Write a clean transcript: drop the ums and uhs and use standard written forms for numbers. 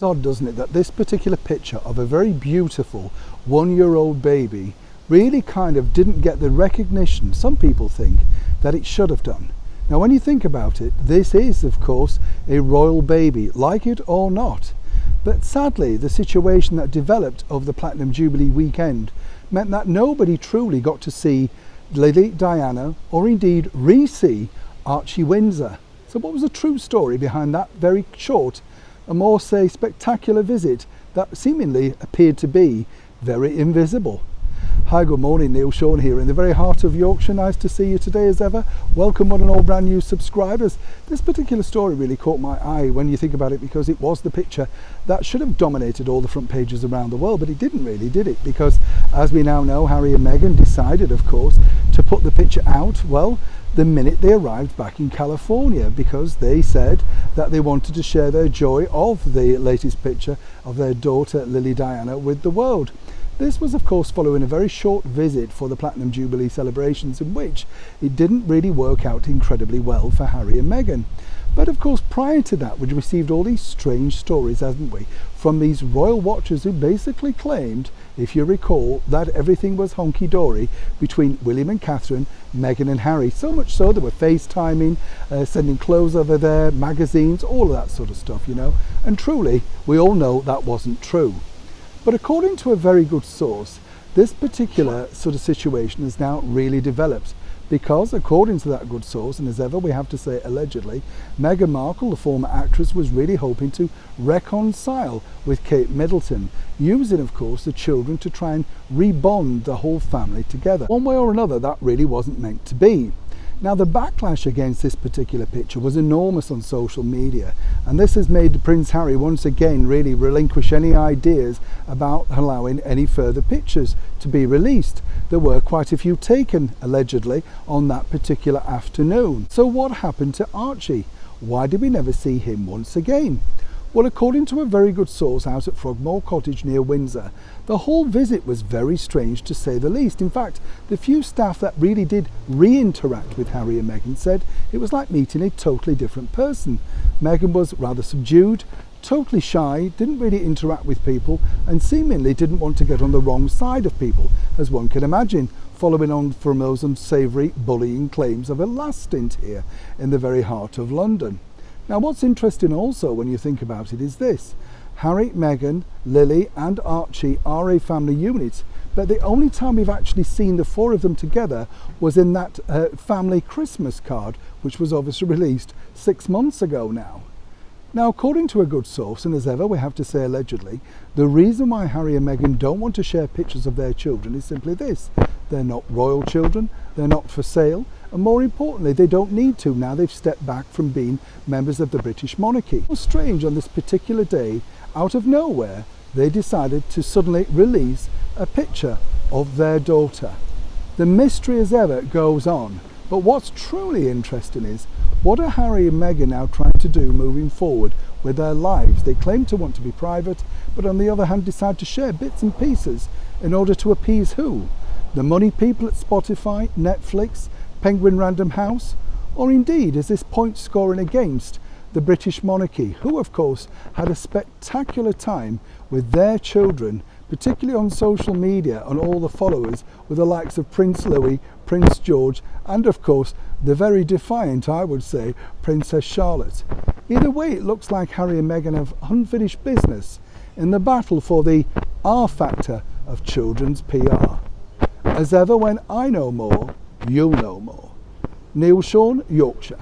It's odd, doesn't it, that this particular picture of a very beautiful 1-year-old baby really kind of didn't get the recognition some people think that it should have done. Now, when you think about it, this is, of course, a royal baby, like it or not. But sadly, the situation that developed over the Platinum Jubilee weekend meant that nobody truly got to see Lily Diana or indeed re-see Archie Windsor. So what was the true story behind that very short and more, say, spectacular visit that seemingly appeared to be very invisible? Hi, good morning, Neil Sean here in the very heart of Yorkshire. Nice to see you today as ever. Welcome one and all brand new subscribers. This particular story really caught my eye when you think about it, because it was the picture that should have dominated all the front pages around the world, but it didn't really, did it? Because as we now know, Harry and Meghan decided, of course, to put the picture out, well, the minute they arrived back in California, because they said that they wanted to share their joy of the latest picture of their daughter Lily Diana with the world. This was, of course, following a very short visit for the Platinum Jubilee celebrations, in which it didn't really work out incredibly well for Harry and Meghan. But of course, prior to that, we'd received all these strange stories, hadn't we, from these royal watchers who basically claimed, if you recall, that everything was honky-dory between William and Catherine, Meghan and Harry. So much so they were FaceTiming, sending clothes over there, magazines, all of that sort of stuff, you know. And truly, we all know that wasn't true. But according to a very good source, this particular sort of situation has now really developed, because according to that good source, and as ever we have to say allegedly, Meghan Markle, the former actress, was really hoping to reconcile with Kate Middleton, using of course the children to try and rebond the whole family together. One way or another, that really wasn't meant to be. Now, the backlash against this particular picture was enormous on social media, and this has made Prince Harry once again really relinquish any ideas about allowing any further pictures to be released. There were quite a few taken, allegedly, on that particular afternoon. So what happened to Archie? Why did we never see him once again? Well, according to a very good source out at Frogmore Cottage near Windsor, the whole visit was very strange, to say the least. In fact, the few staff that really did re-interact with Harry and Meghan said it was like meeting a totally different person. Meghan was rather subdued, totally shy, didn't really interact with people, and seemingly didn't want to get on the wrong side of people, as one can imagine, following on from those unsavoury bullying claims of her last stint here in the very heart of London. Now, what's interesting also when you think about it is this: Harry, Meghan, Lily and Archie are a family unit, but the only time we've actually seen the four of them together was in that family Christmas card, which was obviously released 6 months ago now. Now, according to a good source, and as ever we have to say allegedly, the reason why Harry and Meghan don't want to share pictures of their children is simply this: they're not royal children, they're not for sale, and more importantly, they don't need to now they've stepped back from being members of the British monarchy. It was strange, on this particular day, out of nowhere, they decided to suddenly release a picture of their daughter. The mystery as ever goes on, but what's truly interesting is, what are Harry and Meghan now trying to do moving forward with their lives? They claim to want to be private, but on the other hand decide to share bits and pieces in order to appease who? The money people at Spotify, Netflix, Penguin Random House? Or indeed is this point scoring against the British monarchy, who of course had a spectacular time with their children, particularly on social media, and all the followers with the likes of Prince Louis, Prince George, and of course the very defiant, I would say, Princess Charlotte. Either way, it looks like Harry and Meghan have unfinished business in the battle for the R factor of children's PR. As ever, when I know more, you'll know more. Neil Sean, Yorkshire.